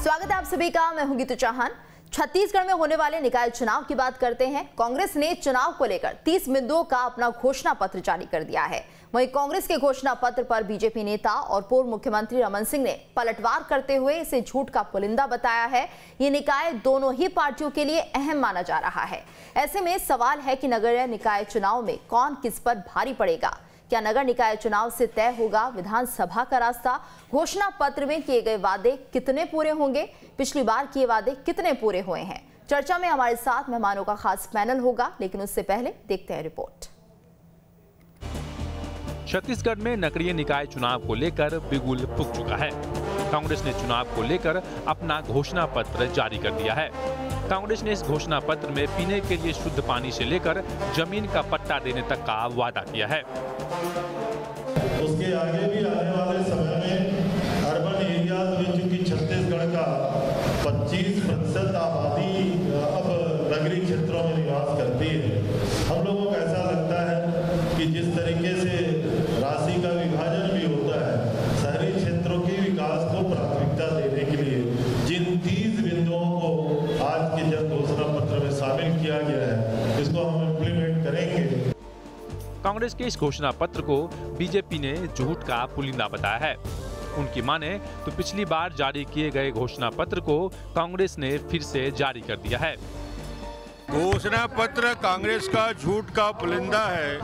स्वागत है आप सभी का। मैं हूं गीतू चौहान। छत्तीसगढ़ में होने वाले निकाय चुनाव की बात करते हैं। कांग्रेस ने चुनाव को लेकर 30 बिंदुओं का अपना घोषणा पत्र जारी कर दिया है। वहीं कांग्रेस के घोषणा पत्र पर बीजेपी नेता और पूर्व मुख्यमंत्री रमन सिंह ने पलटवार करते हुए इसे झूठ का पुलिंदा बताया है। ये निकाय दोनों ही पार्टियों के लिए अहम माना जा रहा है। ऐसे में सवाल है कि नगरीय निकाय चुनाव में कौन किस पर भारी पड़ेगा। क्या नगर निकाय चुनाव से तय होगा विधानसभा का रास्ता? घोषणा पत्र में किए गए वादे कितने पूरे होंगे? पिछली बार किए वादे कितने पूरे हुए हैं? चर्चा में हमारे साथ मेहमानों का खास पैनल होगा, लेकिन उससे पहले देखते हैं रिपोर्ट। छत्तीसगढ़ में नगरीय निकाय चुनाव को लेकर बिगुल फूंक चुका है। कांग्रेस ने चुनाव को लेकर अपना घोषणा पत्र जारी कर दिया है। कांग्रेस ने इस घोषणा पत्र में पीने के लिए शुद्ध पानी से लेकर जमीन का पट्टा देने तक का वादा किया है। उसके आगे भी आने वाले समय में अर्बन एरियाज में चूंकि छत्तीसगढ़ का 25% आबादी अब नगरीय क्षेत्रों में निवास करती है, हम लोगों को ऐसा लगता है कि जिस तरीके से राशि का विभाजन भी होता है, शहरी क्षेत्रों के विकास को प्राथमिकता देने के लिए जिन 30 बिंदुओं को आज के जन घोषणा पत्र में शामिल किया गया है, इसको हम इम्प्लीमेंट करेंगे। कांग्रेस के इस घोषणा पत्र को बीजेपी ने झूठ का पुलिंदा बताया है। उनकी माने तो पिछली बार जारी किए गए घोषणा पत्र को कांग्रेस ने फिर से जारी कर दिया है। घोषणा पत्र कांग्रेस का झूठ का पुलिंदा है।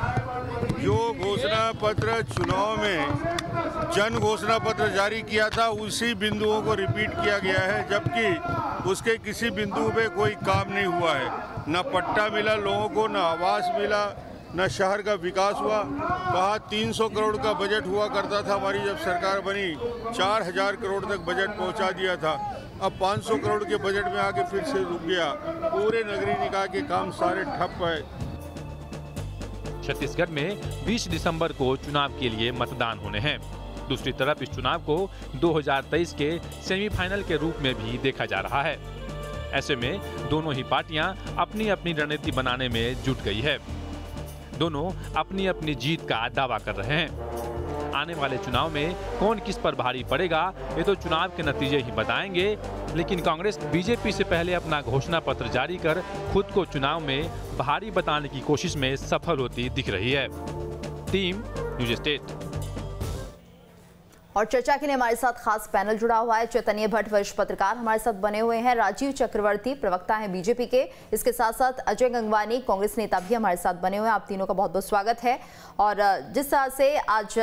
जो घोषणा पत्र चुनाव में जन घोषणा पत्र जारी किया था, उसी बिंदुओं को रिपीट किया गया है, जबकि उसके किसी बिंदु पे कोई काम नहीं हुआ है। न पट्टा मिला लोगों को, न आवास मिला, न शहर का विकास हुआ। कहा 300 करोड़ का बजट हुआ करता था, हमारी जब सरकार बनी 4000 करोड़ तक बजट पहुंचा दिया था। अब 500 करोड़ के बजट में आके फिर से रुक गया। पूरे नगरीय निकाय के काम सारे ठप है। छत्तीसगढ़ में 20 दिसंबर को चुनाव के लिए मतदान होने हैं। दूसरी तरफ इस चुनाव को 2023 के सेमीफाइनल के रूप में भी देखा जा रहा है। ऐसे में दोनों ही पार्टियां अपनी अपनी रणनीति बनाने में जुट गई है। दोनों अपनी अपनी जीत का दावा कर रहे हैं। आने वाले चुनाव में कौन किस पर भारी पड़ेगा, ये तो चुनाव के नतीजे ही बताएंगे। लेकिन कांग्रेस बीजेपी से पहले अपना घोषणा पत्र जारी कर खुद को चुनाव में भारी बताने की कोशिश में सफल होती दिख रही है। Team news state. और चर्चा के लिए हमारे साथ खास पैनल जुड़ा हुआ है। चैतन्य भट्ट वरिष्ठ पत्रकार हमारे साथ बने हुए हैं। राजीव चक्रवर्ती प्रवक्ता हैं बीजेपी के। इसके साथ साथ अजय गंगवानी कांग्रेस नेता भी हमारे साथ बने हुए हैं। आप तीनों का बहुत बहुत स्वागत है। और जिस तरह से आज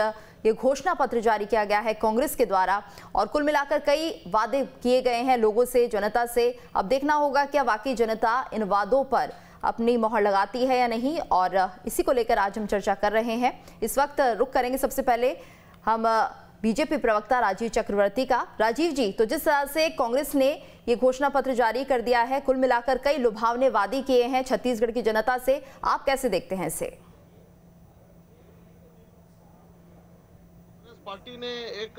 ये घोषणा पत्र जारी किया गया है कांग्रेस के द्वारा, और कुल मिलाकर कई वादे किए गए हैं लोगों से, जनता से। अब देखना होगा क्या वाकई जनता इन वादों पर अपनी मोहर लगाती है या नहीं, और इसी को लेकर आज हम चर्चा कर रहे हैं। इस वक्त रुख करेंगे सबसे पहले हम बीजेपी प्रवक्ता राजीव चक्रवर्ती का। राजीव जी, तो जिस तरह से कांग्रेस ने ये घोषणा पत्र जारी कर दिया है, कुल मिलाकर कई लुभावने वादे किए हैं छत्तीसगढ़ की जनता से, आप कैसे देखते हैं इसे? कांग्रेस पार्टी ने एक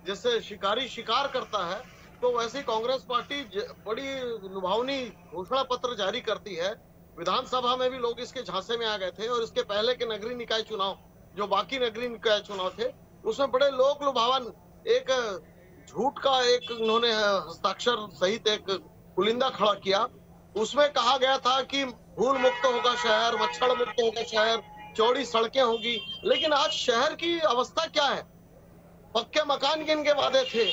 जैसे शिकारी शिकार करता है, तो वैसे कांग्रेस पार्टी बड़ी लुभावनी घोषणा पत्र जारी करती है। विधानसभा में भी लोग इसके झांसे में आ गए थे, और इसके पहले के नगरीय निकाय चुनाव, जो बाकी नगरीय निकाय चुनाव थे, उसमें बड़े लोक लुभावन एक झूठ का एक उन्होंने हस्ताक्षर सहित एक पुलिंदा खड़ा किया। उसमें कहा गया था कि धूल मुक्त होगा शहर, मच्छर मुक्त होगा शहर, चौड़ी सड़कें होगी। लेकिन आज शहर की अवस्था क्या है? पक्के मकान के इनके वादे थे।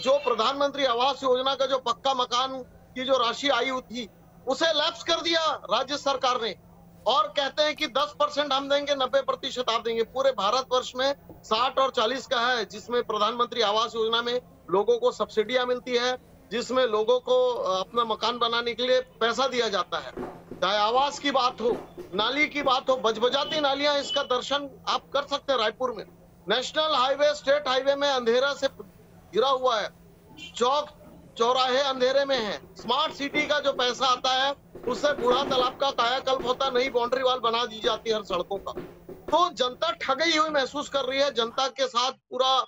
जो प्रधानमंत्री आवास योजना का जो पक्का मकान की जो राशि आई हुई थी, उसे लैप्स कर दिया राज्य सरकार ने, और कहते हैं कि 10% हम देंगे, 90% आप देंगे। पूरे भारतवर्ष में 60 और 40 का है, जिसमें प्रधानमंत्री आवास योजना में लोगों को सब्सिडियां मिलती है, जिसमें लोगों को अपना मकान बनाने के लिए पैसा दिया जाता है। चाहे आवास की बात हो, नाली की बात हो, बजबजाती नालियां, इसका दर्शन आप कर सकते हैं रायपुर में। नेशनल हाईवे, स्टेट हाईवे में अंधेरा से गिरा हुआ है, चौक चौराहे अंधेरे में है। स्मार्ट सिटी का जो पैसा आता है, उससे बूढ़ा तालाब का कायाकल्प होता, नई बाउंड्री वाल बना दी जाती है हर सड़कों का। तो जनता ठगी हुई महसूस कर रही है। जनता के साथ पूरा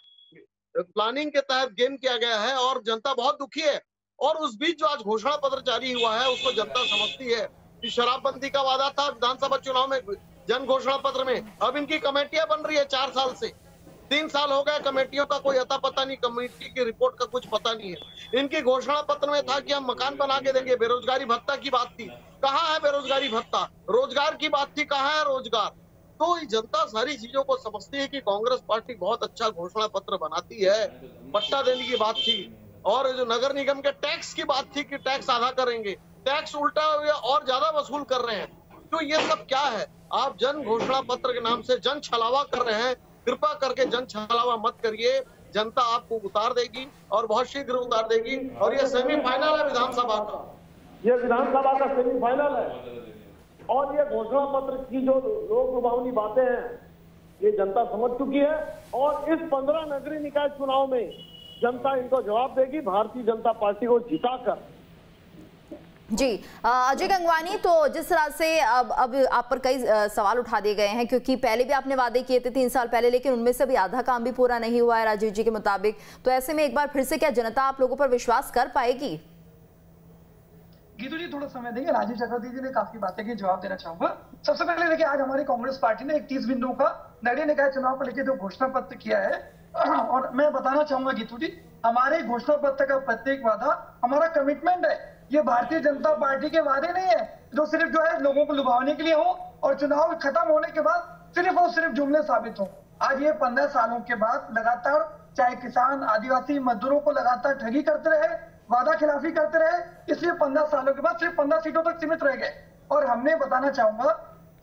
प्लानिंग के तहत गेम किया गया है, और जनता बहुत दुखी है। और उस बीच जो आज घोषणा पत्र जारी हुआ है, उसको जनता समझती है कि शराबबंदी का वादा था विधानसभा चुनाव में, जन घोषणा पत्र में। अब इनकी कमेटियां बन रही है 4 साल से। 3 साल हो गए, कमेटियों का कोई अता पता नहीं, कमेटी की रिपोर्ट का कुछ पता नहीं है। इनकी घोषणा पत्र में था कि हम मकान बना के देंगे, बेरोजगारी भत्ता की बात थी, कहाँ है बेरोजगारी भत्ता? रोजगार की बात थी, कहाँ है रोजगार? तो जनता सारी चीजों को समझती है कि कांग्रेस पार्टी बहुत अच्छा घोषणा पत्र बनाती है। पट्टा देने की बात थी, और जो नगर निगम के टैक्स की बात थी कि टैक्स आधा करेंगे, टैक्स उल्टा और ज्यादा वसूल कर रहे हैं। तो ये सब क्या है? आप जन घोषणा पत्र के नाम से जन छलावा कर रहे हैं। कृपा करके जन छलावा मत करिए, जनता आपको उतार देगी और बहुत शीघ्र उतार देगी। और ये सेमीफाइनल है विधानसभा का, ये विधानसभा का सेमीफाइनल है। और ये घोषणा पत्र की जो लोक लुभावनी बातें हैं, ये जनता समझ चुकी है। और इस 15 नगरीय निकाय चुनाव में जनता इनको जवाब देगी, भारतीय जनता पार्टी को जिताकर। जी अजय गंगवानी, तो जिस तरह से अब आप पर कई सवाल उठा दिए गए हैं, क्योंकि पहले भी आपने वादे किए थे 3 साल पहले, लेकिन उनमें से भी आधा काम भी पूरा नहीं हुआ है राजीव जी के मुताबिक। तो ऐसे में एक बार फिर से क्या जनता आप लोगों पर विश्वास कर पाएगी? गीतू जी थोड़ा समय देंगे, राजीव चक्रवर्ती जी ने काफी बातें की, जवाब देना चाहूंगा। सबसे पहले देखिए, आज हमारी कांग्रेस पार्टी ने 31 बिंदुओं का नगरीय निकाय चुनाव को लेकर जो घोषणा पत्र किया है, और मैं बताना चाहूंगा गीतू जी, हमारे घोषणा पत्र का प्रत्येक वादा हमारा कमिटमेंट है। ये भारतीय जनता पार्टी के वादे नहीं है जो सिर्फ जो है लोगों को लुभाने के लिए हो और चुनाव खत्म होने के बाद सिर्फ और सिर्फ जुमले साबित हो। आज ये 15 सालों के बाद लगातार चाहे किसान, आदिवासी, मजदूरों को लगातार ठगी करते रहे, वादा खिलाफी करते रहे, इसलिए 15 सालों के बाद सिर्फ 15 सीटों तक सीमित रह गए। और हमने बताना चाहूंगा,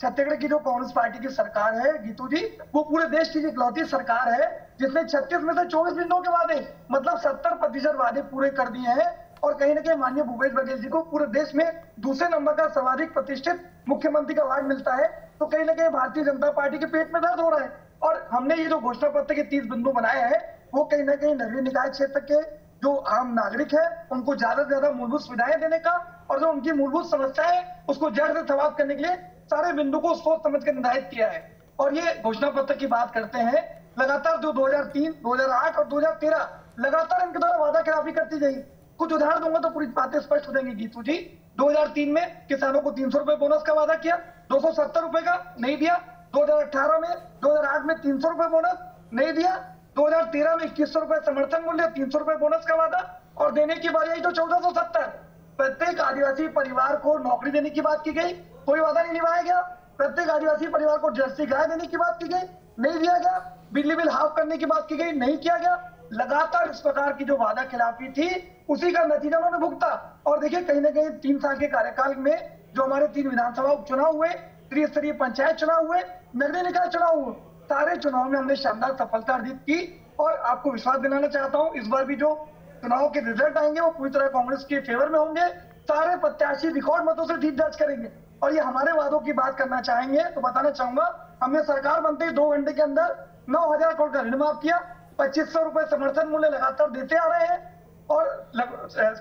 छत्तीसगढ़ की जो कांग्रेस पार्टी की सरकार है गीतू जी, वो पूरे देश की इकलौती सरकार है जिसने 36 में से 24 बिंदुओं के वादे, मतलब 70% वादे पूरे कर दिए हैं। और कहीं ना कहीं माननीय भूपेश बघेल जी को पूरे देश में दूसरे नंबर का सर्वाधिक प्रतिष्ठित मुख्यमंत्री का अवार्ड मिलता है। तो कहीं ना कहीं भारतीय जनता पार्टी के पेट में दर्द हो रहा है। और हमने ये जो घोषणा पत्र के 30 बिंदु बनाए हैं, वो कहीं ना कहीं नगरीय निकाय क्षेत्र के जो आम नागरिक है उनको ज्यादा से ज्यादा मूलभूत सुविधाएं देने का, और जो उनकी मूलभूत समस्याएं उसको जड़ से समाप्त करने के लिए सारे बिंदु को सोच समझ कर निर्धारित किया है। और ये घोषणा पत्र की बात करते हैं, लगातार जो 2003, 2008 और 2013 लगातार इनके द्वारा वादा खिलाफी करती गई। कुछ उदाहरण दूंगा तो पूरी बातें स्पष्ट हो जाएंगी गीतू जी। 2003 में किसानों को 300 रुपए बोनस का वादा किया, 270 रुपए का नहीं दिया। 2018 में, 2008 में 300 रुपए बोनस नहीं दिया। 2013 में 2100 रुपए समर्थन मूल्य, 300 रुपए बोनस का वादा, और देने की बारी आई तो 1470। प्रत्येक आदिवासी परिवार को नौकरी देने की बात की गई, कोई वादा नहीं निभाया गया। प्रत्येक आदिवासी परिवार को जर्सी गाय देने की बात की गई, नहीं दिया गया। बिजली बिल हाफ करने की बात की गई, नहीं किया गया। लगातार इस प्रकार की जो वादा खिलाफी थी, उसी का नतीजा उन्होंने भुगता। और देखिए, कहीं ना कहीं 3 साल के कार्यकाल में जो हमारे 3 विधानसभा उपचुनाव हुए, त्रिस्तरीय पंचायत चुनाव हुए, नगरीय निकाय चुनाव हुए, सारे चुनाव में हमने शानदार सफलता अर्जित की। और आपको विश्वास दिलाना चाहता हूं, इस बार भी जो चुनाव के रिजल्ट आएंगे वो पूरी तरह कांग्रेस के फेवर में होंगे। सारे प्रत्याशी रिकॉर्ड मतों से जीत दर्ज करेंगे। और ये हमारे वादों की बात करना चाहेंगे तो बताना चाहूंगा, हमने सरकार बनते ही 2 घंटे के अंदर 9000 करोड़ का ऋण माफ किया, 2500 रुपए समर्थन मूल्य लगातार देते आ रहे हैं, और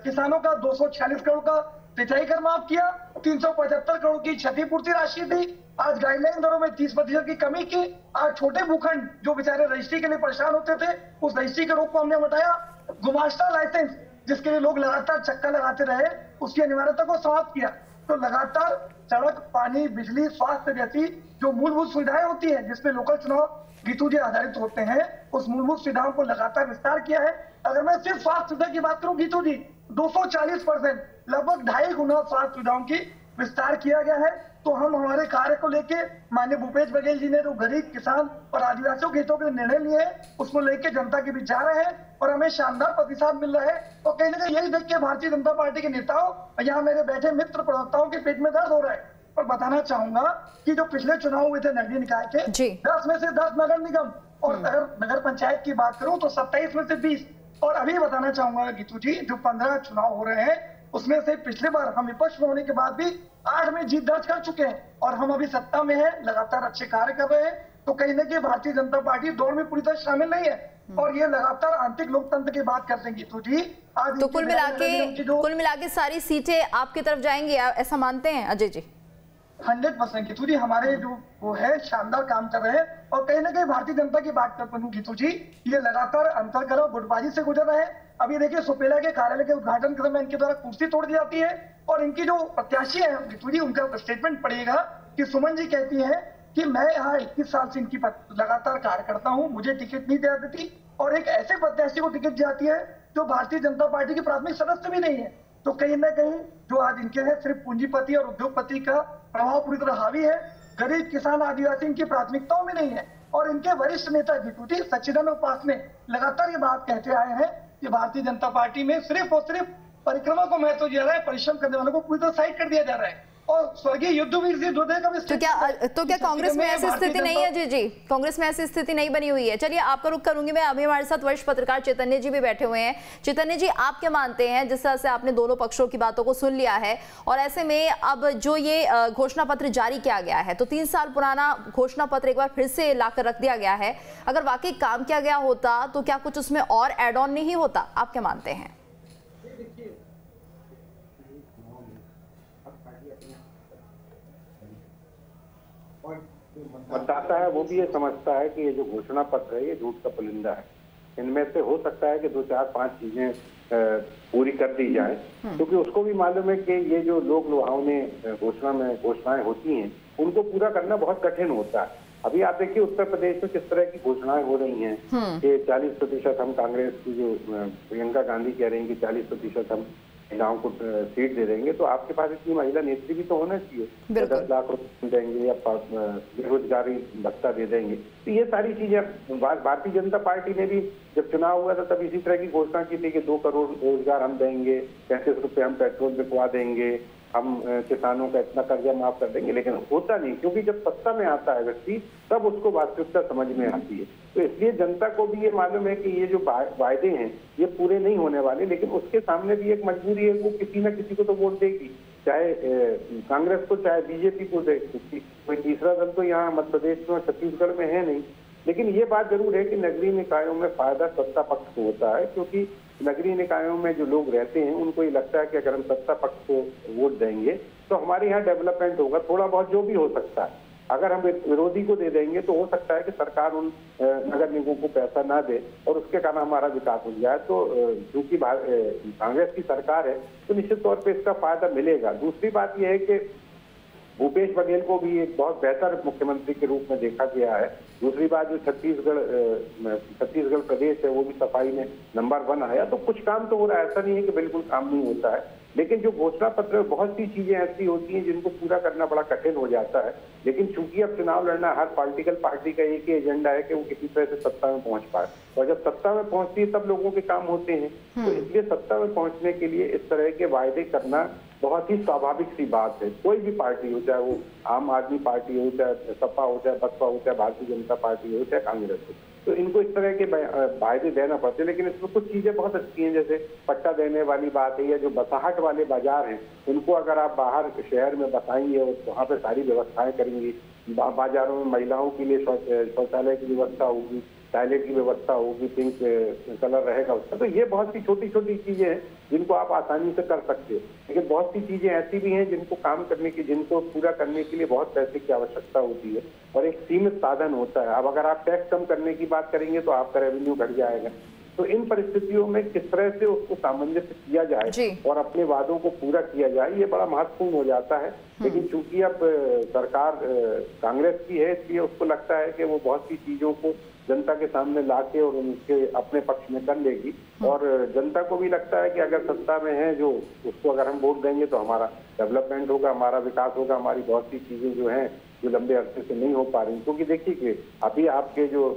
किसानों का 246 करोड़ का सिंचाई कर माफ किया, 375 करोड़ की क्षतिपूर्ति राशि दी। आज गाइडलाइन दरों में 30% की कमी की। आज छोटे भूखंड जो बेचारे रजिस्ट्री के लिए परेशान होते थे, उस रजिस्ट्री के रोक को हमने हटाया। गुमाश्ता लाइसेंस जिसके लिए लोग लगातार चक्कर लगाते रहे, उसकी अनिवार्यता को समाप्त किया। तो लगातार सड़क, पानी, बिजली, स्वास्थ्य जैसी जो मूलभूत सुविधाएं होती है जिसपे लोकल चुनाव गीतू जी आधारित होते हैं, उस मूलभूत सुविधाओं को लगातार विस्तार किया है। अगर मैं सिर्फ स्वास्थ्य सुविधा की बात करूं गीतू जी, 240%, लगभग 2.5 गुना स्वास्थ्य सुविधाओं की विस्तार किया गया है। तो हम हमारे कार्य को लेके माननीय भूपेश बघेल जी ने जो गरीब, किसान और आदिवासियों के हितों के निर्णय लिए हैं, उसको लेके जनता के बीच जा रहे हैं और हमें शानदार प्रतिसाद मिल रहा है। और कहीं ना कहीं यही देख के भारतीय जनता पार्टी के नेताओं, यहाँ मेरे बैठे मित्र प्रवक्ताओं के पेट में दर्द हो रहा है। और बताना चाहूंगा कि जो पिछले चुनाव हुए थे नगरीय निकाय के, 10 में से 10 नगर निगम, और अगर नगर पंचायत की बात करूं तो 27 में से 20। और अभी बताना चाहूंगा गीतू जी, जो 15 चुनाव हो रहे हैं उसमें से पिछले बार हम विपक्ष में होने के बाद भी 8 में जीत दर्ज कर चुके हैं, और हम अभी सत्ता में हैं, लगातार अच्छे कार्य कर रहे हैं। तो कहीं ना कहीं भारतीय जनता पार्टी दौड़ में पूरी तरह शामिल नहीं है, और ये लगातार आंतरिक लोकतंत्र की बात करते हैं गीतू जी। आज तो कुल मिला के सारी सीटें आपकी तरफ जाएंगी, ऐसा मानते हैं अजय जी? 100% गीतू जी, हमारे जो वो है शानदार काम कर रहे हैं। और कहीं ना कहीं भारतीय जनता की बात करता हूँ गीतू जी, ये लगातार अंतर्गत गुटबाजी से गुजर रहे हैं। अभी देखिए, सुपेला के कार्यालय के उद्घाटन के समय इनके द्वारा कुर्सी तोड़ दी जाती है, और इनकी जो प्रत्याशी है गीतू जी, उनका स्टेटमेंट पड़ेगा कि सुमन जी कहती है कि मैं यहाँ 21 साल से इनकी लगातार कार्य करता हूँ, मुझे टिकट नहीं दिया देती और एक ऐसे प्रत्याशी को टिकट जाती है जो भारतीय जनता पार्टी के प्राथमिक सदस्य भी नहीं है। तो कहीं ना कहीं जो आज इनके हैं सिर्फ पूंजीपति और उद्योगपति का प्रभाव पूरी तरह हावी है, गरीब किसान आदिवासी इनकी प्राथमिकताओं में नहीं है। और इनके वरिष्ठ नेता एग्जीक्यूटिव सच्चिदानंद उपासने लगातार ये बात कहते आए हैं कि भारतीय जनता पार्टी में सिर्फ और सिर्फ परिक्रमा को महत्व दिया जा रहा है, परिश्रम करने वालों को पूरी तरह साइड कर दिया जा रहा है। और स्वर्गीय युद्धवीर जी जोधे का भी तो क्या कांग्रेस में ऐसी स्थिति नहीं है? जी कांग्रेस में ऐसी स्थिति नहीं बनी हुई है। चलिए आपका रुख करूंगी मैं। अभी हमारे साथ वरिष्ठ पत्रकार चैतन्य जी भी बैठे हुए हैं। चैतन्य जी, आप क्या मानते हैं, जिस तरह से आपने दोनों पक्षों की बातों को सुन लिया है और ऐसे में अब जो ये घोषणा पत्र जारी किया गया है, तो 3 साल पुराना घोषणा पत्र एक बार फिर से लाकर रख दिया गया है, अगर वाकई काम किया गया होता तो क्या कुछ उसमें और एड ऑन नहीं होता? आप क्या मानते हैं? मतदाता है वो भी ये समझता है कि ये जो घोषणा पत्र है ये झूठ का पुलिंदा है। इनमें से हो सकता है कि 2, 4, 5 चीजें पूरी कर दी जाए, क्योंकि उसको भी मालूम है कि ये जो लोक लुभावने घोषणाएं होती हैं उनको पूरा करना बहुत कठिन होता है। अभी आप देखिए उत्तर प्रदेश में किस तरह की घोषणाएं हो रही हैं कि 40% हम कांग्रेस की जो प्रियंका गांधी कह रही हैं कि 40% हम महिलाओं को सीट दे देंगे, तो आपके पास इतनी महिला नेत्री भी तो होना चाहिए। 10 लाख रुपए देंगे या बेरोजगारी भत्ता दे देंगे। तो ये सारी चीजें भारतीय जनता पार्टी ने भी जब चुनाव हुआ था तब इसी तरह की घोषणा की थी कि 2 करोड़ रोजगार हम देंगे, 35 रुपए हम पेट्रोल बिकवा देंगे, हम किसानों का इतना कर्जा माफ कर देंगे। लेकिन होता नहीं, क्योंकि जब सत्ता में आता है व्यक्ति तब उसको वास्तविकता समझ में आती है। तो इसलिए जनता को भी ये मालूम है कि ये जो वायदे हैं ये पूरे नहीं होने वाले, लेकिन उसके सामने भी एक मजबूरी है, वो किसी न किसी को तो वोट देगी, चाहे कांग्रेस को चाहे बीजेपी को दे। कोई तीसरा दल तो यहाँ मध्य प्रदेश में छत्तीसगढ़ में है नहीं। लेकिन ये बात जरूर है कि नगरीय निकायों में फायदा सत्ता पक्ष को होता है, क्योंकि नगरीय निकायों में जो लोग रहते हैं उनको ये लगता है कि अगर हम सत्ता पक्ष को वोट देंगे तो हमारे यहाँ डेवलपमेंट होगा, थोड़ा बहुत जो भी हो सकता है। अगर हम विरोधी को दे देंगे तो हो सकता है कि सरकार उन नगर निगमों को पैसा ना दे और उसके कारण हमारा विकास हो जाए। तो चूंकि कांग्रेस की सरकार है तो निश्चित तौर पे इसका फायदा मिलेगा। दूसरी बात यह है कि भूपेश बघेल को भी एक बहुत बेहतर मुख्यमंत्री के रूप में देखा गया है। दूसरी बात, जो छत्तीसगढ़ प्रदेश है वो भी सफाई में नंबर 1 आया। तो कुछ काम तो हो रहा है, ऐसा नहीं है कि बिल्कुल काम नहीं होता है। लेकिन जो घोषणा पत्र में बहुत सी चीजें ऐसी होती हैं जिनको पूरा करना बड़ा कठिन हो जाता है। लेकिन चूंकि अब चुनाव लड़ना हर पॉलिटिकल पार्टी का एक ही एजेंडा है कि वो किसी तरह से सत्ता में पहुंच पाए, और जब सत्ता में पहुंचती है तब लोगों के काम होते हैं। तो इसलिए सत्ता में पहुंचने के लिए इस तरह के वायदे करना बहुत ही स्वाभाविक सी बात है। कोई भी पार्टी हो, चाहे वो आम आदमी पार्टी हो, चाहे सपा हो, चाहे बसपा हो, चाहे भारतीय जनता पार्टी हो, चाहे कांग्रेस हो, तो इनको इस तरह के वायदे देना पड़ते हैं। लेकिन इसमें कुछ चीजें बहुत अच्छी हैं, जैसे पट्टा देने वाली बात है, या जो बसाहट वाले बाजार हैं उनको अगर आप बाहर शहर में बसाएंगे और वहाँ पे सारी व्यवस्थाएं करेंगी, बाजारों में महिलाओं के लिए शौचालय की व्यवस्था होगी, टॉयलेट की व्यवस्था होगी, पिंक कलर रहेगा उसका, तो ये बहुत सी छोटी छोटी चीजें हैं जिनको आप आसानी से कर सकते हो। लेकिन बहुत सी चीजें ऐसी भी हैं जिनको जिनको पूरा करने के लिए बहुत पैसे की आवश्यकता होती है और एक सीमित साधन होता है। अब अगर आप टैक्स कम करने की बात करेंगे तो आपका रेवेन्यू घट जाएगा। तो इन परिस्थितियों में किस तरह से उसको सामंजस्य किया जाए और अपने वादों को पूरा किया जाए, ये बड़ा महत्वपूर्ण हो जाता है। लेकिन चूंकि अब सरकार कांग्रेस की है, इसलिए उसको लगता है कि वो बहुत सी चीजों को जनता के सामने लाके और उनके अपने पक्ष में कर लेगी। और जनता को भी लगता है कि अगर सत्ता में है जो, उसको अगर हम वोट देंगे तो हमारा डेवलपमेंट होगा, हमारा विकास होगा, हमारी बहुत सी चीजें जो हैं जो लंबे अरसे से नहीं हो पा रही। क्योंकि देखिए कि अभी आपके जो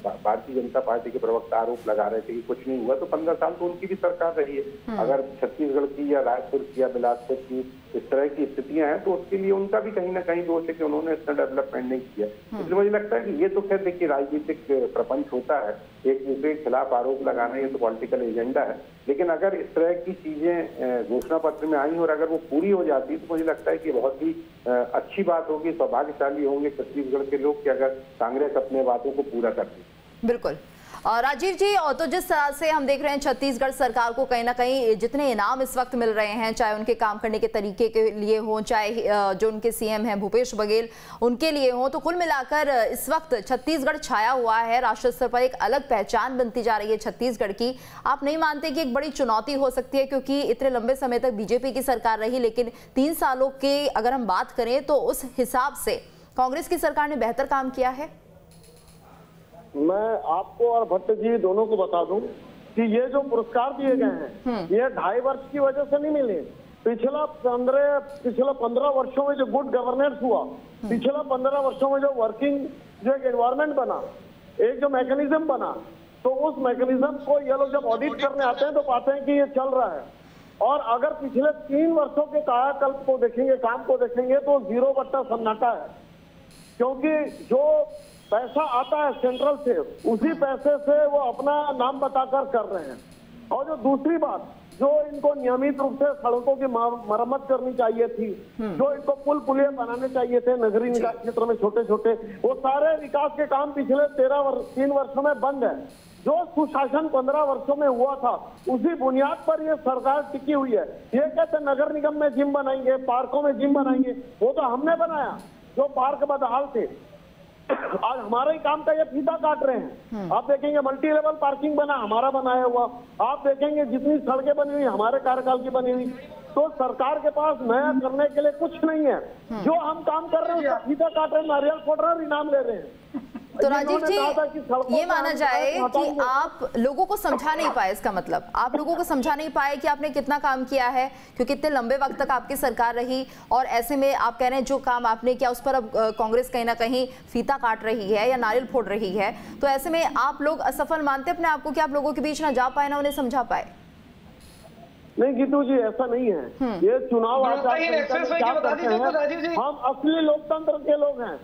भारतीय जनता पार्टी के प्रवक्ता आरोप लगा रहे थे कि कुछ नहीं हुआ, तो 15 साल तो उनकी भी सरकार रही है। अगर छत्तीसगढ़ की या रायपुर की या बिलासपुर की इस तरह की स्थितियां हैं तो उसके लिए उनका भी कहीं ना कहीं दोष है कि उन्होंने इतना डेवलपमेंट नहीं किया। इसलिए मुझे लगता है कि ये तो खैर देखिए राजनीतिक प्रपंच होता है, एक दूसरे के खिलाफ आरोप लगाना ये तो पॉलिटिकल एजेंडा है। लेकिन अगर इस तरह की चीजें घोषणा पत्र में आई और अगर वो पूरी हो जाती तो मुझे लगता है कि बहुत ही अच्छी बात होगी, सौभाग्यशाली होंगे छत्तीसगढ़ के लोग कि अगर कांग्रेस अपने वादों को पूरा करती। बिल्कुल राजीव जी, और तो जिस तरह से हम देख रहे हैं छत्तीसगढ़ सरकार को कहीं ना कहीं जितने इनाम इस वक्त मिल रहे हैं, चाहे उनके काम करने के तरीके के लिए हो, चाहे जो उनके सीएम हैं भूपेश बघेल उनके लिए हो, तो कुल मिलाकर इस वक्त छत्तीसगढ़ छाया हुआ है। राष्ट्रीय स्तर पर एक अलग पहचान बनती जा रही है छत्तीसगढ़ की। आप नहीं मानते कि एक बड़ी चुनौती हो सकती है, क्योंकि इतने लंबे समय तक बीजेपी की सरकार रही, लेकिन 3 सालों के अगर हम बात करें तो उस हिसाब से कांग्रेस की सरकार ने बेहतर काम किया है? मैं आपको और भट्ट जी दोनों को बता दूं कि ये जो पुरस्कार दिए गए हैं ये 2.5 वर्ष की वजह से नहीं मिले। पिछला 15 वर्षों में जो गुड गवर्नेंस हुआ, पिछला 15 वर्षों में जो वर्किंग जो एक एनवायरमेंट बना, एक जो मैकेनिज्म बना, तो उस मैकेनिज्म को ये लोग जब ऑडिट करने आते हैं तो पाते हैं कि ये चल रहा है। और अगर पिछले 3 वर्षों के कायाकल्प को देखेंगे, काम को देखेंगे, तो 0 बट्टा सन्नाटा है। क्योंकि जो पैसा आता है सेंट्रल से, उसी पैसे से वो अपना नाम बताकर कर रहे हैं। और जो दूसरी बात, जो इनको नियमित रूप से सड़कों की मरम्मत करनी चाहिए थी, जो इनको पुल पुलिया बनाने चाहिए थे नगरीय निकाय क्षेत्र में छोटे छोटे, वो सारे विकास के काम पिछले 3 वर्षों में बंद है। जो सुशासन 15 वर्षों में हुआ था, उसी बुनियाद पर ये सरकार टिकी हुई है। ये कहते नगर निगम में जिम बनाएंगे, पार्कों में जिम बनाएंगे, वो तो हमने बनाया जो पार्क बदहाल थे। आज हमारा ही काम का ये फीता काट रहे हैं। आप देखेंगे मल्टी लेवल पार्किंग बना, हमारा बनाया हुआ। आप देखेंगे जितनी सड़कें बनी हुई हमारे कार्यकाल की बनी हुई। तो सरकार के पास नया करने के लिए कुछ नहीं है। जो हम काम कर रहे हैं उसका फीता काट रहे हैं, नारियल फोड़ रहे हैं, इनाम ले रहे हैं। तो राजीव जी, ये माना जाए कि आप लोगों को समझा नहीं पाए, इसका मतलब आप लोगों को समझा नहीं पाए कि आपने कितना काम किया है, क्योंकि इतने लंबे वक्त तक आपकी सरकार रही और ऐसे में आप कह रहे हैं जो काम आपने किया उस पर अब कांग्रेस कहीं ना कहीं फीता काट रही है या नारियल फोड़ रही है। तो ऐसे में आप लोग असफल मानते अपने आप को कि आप लोगों के बीच ना जा पाए, ना उन्हें समझा पाए? नहीं गीतू जी, ऐसा नहीं है। ये चुनाव आचार संहिता क्या करते हैं, हम असली लोकतंत्र के लोग हैं।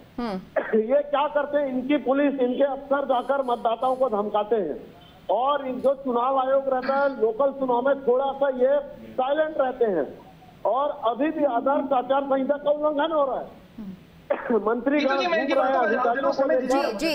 ये क्या करते हैं, इनकी पुलिस, इनके अफसर जाकर मतदाताओं को धमकाते हैं। और जो चुनाव आयोग रहता है लोकल चुनाव में थोड़ा सा ये साइलेंट रहते हैं। और अभी भी आदर्श आचार संहिता का उल्लंघन हो रहा है। मंत्री जी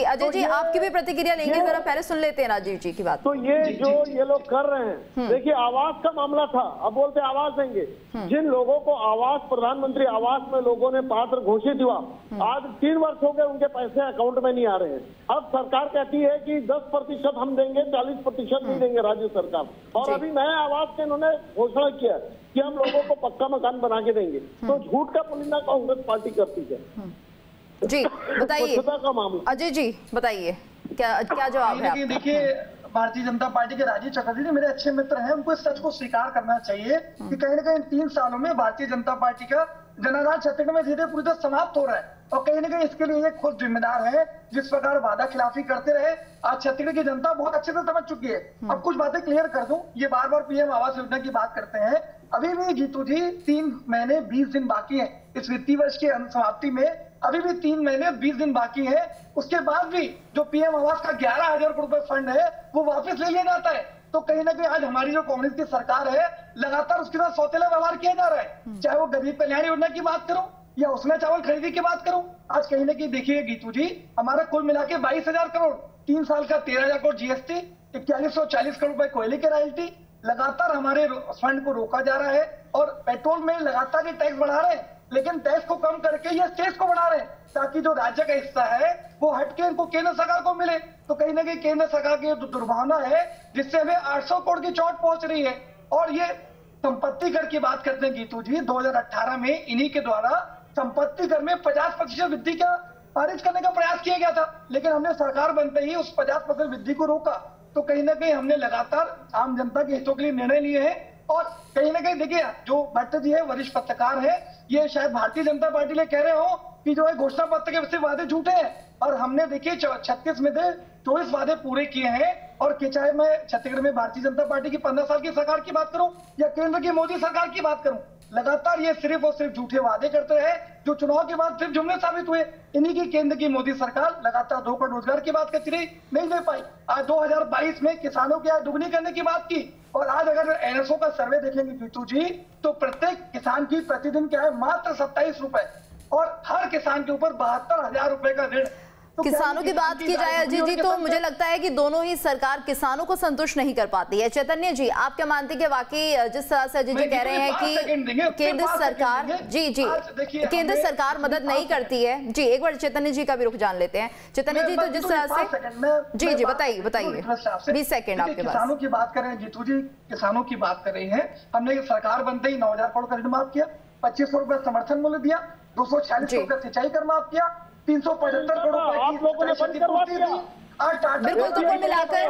अजय जी, आपकी भी प्रतिक्रिया लेंगे, जरा पहले सुन लेते हैं राजीव जी की बात। तो ये लोग कर रहे हैं, देखिए आवास का मामला था, अब बोलते आवास देंगे। जिन लोगों को आवास, प्रधानमंत्री आवास में लोगों ने पात्र घोषित हुआ, आज 3 वर्ष हो गए उनके पैसे अकाउंट में नहीं आ रहे हैं। अब सरकार कहती है कि 10% हम देंगे, 40% नहीं देंगे राज्य सरकार। और अभी नए आवास के इन्होंने घोषणा किया कि हम लोगों को पक्का मकान बना के देंगे। तो झूठ का पुलिंदा कांग्रेस पार्टी करती है। जी बताइए का मामला, अजय जी बताइए, क्या जवाब है आपका? देखिए, भारतीय जनता पार्टी के राजीव चक्रवर्ती मेरे अच्छे मित्र हैं, उनको इस सच को स्वीकार करना चाहिए कि कहीं ना कहीं 3 सालों में भारतीय जनता पार्टी का जनाधार छत्तीसगढ़ में धीरे पूरी तरह समाप्त हो रहा है। और कहीं ना कहीं इसके लिए ये खुद जिम्मेदार है। जिस प्रकार वादा खिलाफी करते रहे, आज छत्तीसगढ़ की जनता बहुत अच्छे से समझ चुकी है। अब कुछ बातें क्लियर कर दूं, ये बार बार पीएम आवास योजना की बात करते हैं। अभी भी जीतू जी 3 महीने 20 दिन बाकी है इस वित्तीय वर्ष की समाप्ति में। अभी भी 3 महीने 20 दिन बाकी है। उसके बाद भी जो पीएम आवास का 11,000 करोड़ रुपए फंड है वो वापस ले लिया जाता है। तो कहीं ना कहीं आज हमारी जो कांग्रेस की सरकार है, लगातार उसके साथ सौतेला व्यवहार किया जा रहा है। चाहे वो गरीब कल्याण योजना की बात करो या उसमें चावल खरीदी की बात करूं, आज कहीं ना कहीं देखिए गीतू जी, हमारा कुल मिला के 22,000 करोड़, 3 साल का 13,000 करोड़ जीएसटी, 4140 करोड़ रुपए कोयले के रॉयल्टी, लगातार हमारे फंड को रोका जा रहा है। और पेट्रोल में लगातार ये टैक्स बढ़ा रहे हैं, लेकिन टैक्स को कम करके ये स्टेट को बढ़ा रहे हैं ताकि जो राज्य का हिस्सा है वो हटके इनको केंद्र सरकार को मिले। तो कहीं ना कहीं केंद्र सरकार की दुर्भावना है जिससे हमें 800 करोड़ की चोट पहुंच रही है। और ये संपत्ति कर की बात करते हैं गीतू जी, 2018 में इन्हीं के द्वारा संपत्ति कर में 50% वृद्धि का पारित करने का प्रयास किया गया था, लेकिन हमने सरकार बनते ही उस 50% वृद्धि को रोका। तो कहीं ना कहीं हमने लगातार आम जनता के हितों के लिए निर्णय लिए हैं। और कहीं ना कहीं देखिए, जो भट्ट जी है वरिष्ठ पत्रकार है, ये शायद भारतीय जनता पार्टी ने कह रहे हो कि जो है घोषणा पत्र के सिर्फ वादे झूठे हैं। और हमने देखिए 36 में से 24 वादे पूरे किए हैं। और चाहे मैं छत्तीसगढ़ में भारतीय जनता पार्टी की 15 साल की सरकार की बात करूं या केंद्र की मोदी सरकार की बात करूं, लगातार ये सिर्फ और सिर्फ झूठे वादे करते रहे जो चुनाव के बाद सिर्फ जुमले साबित हुए। इन्हीं की केंद्र की मोदी सरकार लगातार 2 करोड़ रोजगार की बात करती रही, नहीं दे पाई। आज 2022 में किसानों की आय दुगनी करने की बात की। और आज अगर एनएसओ का सर्वे देखेंगे जीतू जी, तो प्रत्येक किसान की प्रतिदिन की आय मात्र 27 रुपए और हर किसान के ऊपर 72,000 रुपए का ऋण। तो किसानों की बात की जाए अजय जी, तो मुझे लगता है कि दोनों ही सरकार किसानों को संतुष्ट नहीं कर पाती है। चैतन्य जी, आप क्या मानते हैं कि वाकई जिस तरह से अजय जी कह रहे हैं कि केंद्र सरकार केंद्र सरकार मदद नहीं करती है? जी एक बार चैतन्य जी का भी रुख जान लेते हैं। चैतन्य जी, तो जिस तरह से जी बताइए 20 सेकंड आपके पास। किसानों की बात करें जीतू जी, किसानों की बात कर रही है, हमने सरकार बनते ही 9,000 करोड़ का ऋण माफ किया, 2500 रुपए समर्थन मूल्य दिया, 246 करोड़ का सिंचाई कर माफ किया, 375 करोड़ आप लोगों ने बंद करवा दिया। बिल्कुल, तो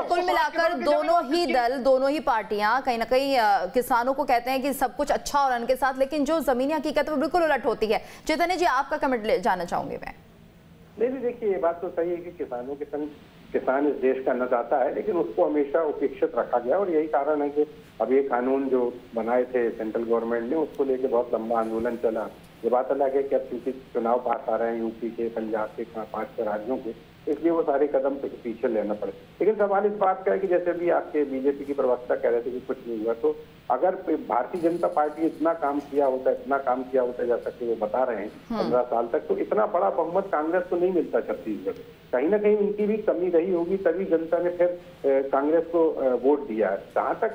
कुल मिलाकर दोनों ही पार्टियां कहीं ना कहीं किसानों को कहते हैं कि सब कुछ अच्छा हो रहा है उनके साथ, लेकिन जो जमीनी हकीकत है वो बिल्कुल उलट होती है। चैतन्य जी, आपका कमेंट जाना चाहूंगी मैं। नहीं, देखिए ये बात तो सही है कि किसानों के संग किसान इस देश का अन्नदाता है, लेकिन उसको हमेशा उपेक्षित रखा गया और यही कारण है कि अब ये कानून जो बनाए थे सेंट्रल गवर्नमेंट ने, उसको लेके बहुत लंबा आंदोलन चला। ये बात अलग है कि अब क्योंकि चुनाव पास आ रहे हैं यूपी के, पंजाब के, 5 राज्यों के, इसलिए वो सारे कदम पीछे लेना पड़े। लेकिन सवाल इस बात का है कि जैसे भी आपके बीजेपी की प्रवक्ता कह रहे थे कि कुछ नहीं हुआ, तो अगर भारतीय जनता पार्टी इतना काम किया होता जैसा कि वो बता रहे हैं 15 साल तक, तो इतना बड़ा बहुमत कांग्रेस को नहीं मिलता छत्तीसगढ़। कहीं ना कहीं उनकी भी कमी रही होगी, तभी जनता ने फिर कांग्रेस को वोट दिया है। जहाँ तक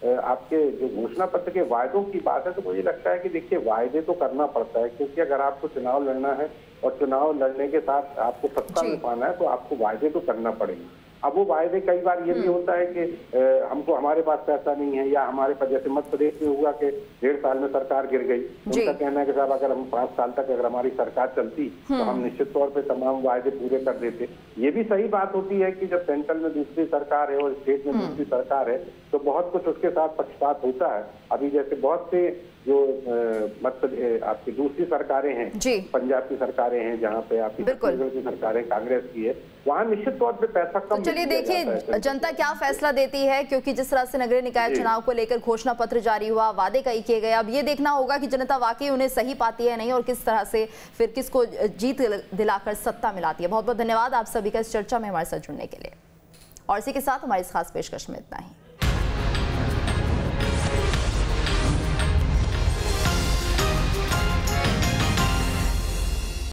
आपके जो घोषणा पत्र के वायदों की बात है, तो मुझे लगता है कि देखिए वायदे तो करना पड़ता है, क्योंकि अगर आपको चुनाव लड़ना है और चुनाव लड़ने के साथ आपको सत्ता में पाना है, तो आपको वायदे तो करना पड़ेंगे। अब वो वायदे कई बार ये भी होता है कि हमको हमारे पास पैसा नहीं है, या हमारे पास, जैसे मध्य प्रदेश में हुआ कि 1.5 साल में सरकार गिर गई, उनका कहना है कि साहब अगर हम 5 साल तक अगर हमारी सरकार चलती तो हम निश्चित तौर पे तमाम वायदे पूरे कर देते। ये भी सही बात होती है कि जब सेंट्रल में दूसरी सरकार है और स्टेट में दूसरी सरकार है, तो बहुत कुछ उसके साथ पक्षपात होता है। अभी जैसे बहुत से जो मतलब आपकी दूसरी सरकारें हैं, पंजाब की सरकारें हैं, जहाँ पे आपकी छत्तीसगढ़ की सरकारें कांग्रेस की है, वहाँ निश्चित तौर पे पैसा कम। तो चलिए देखिए जनता क्या फैसला देती है, क्योंकि जिस तरह से नगरीय निकाय चुनाव को लेकर घोषणा पत्र जारी हुआ, वादे कई किए गए, अब ये देखना होगा कि जनता वाकई उन्हें सही पाती है नहीं, और किस तरह से फिर किसको जीत दिलाकर सत्ता मिलाती है। बहुत बहुत धन्यवाद आप सभी का इस चर्चा में हमारे साथ जुड़ने के लिए, और इसी के साथ हमारी इस खास पेशकश में इतना ही।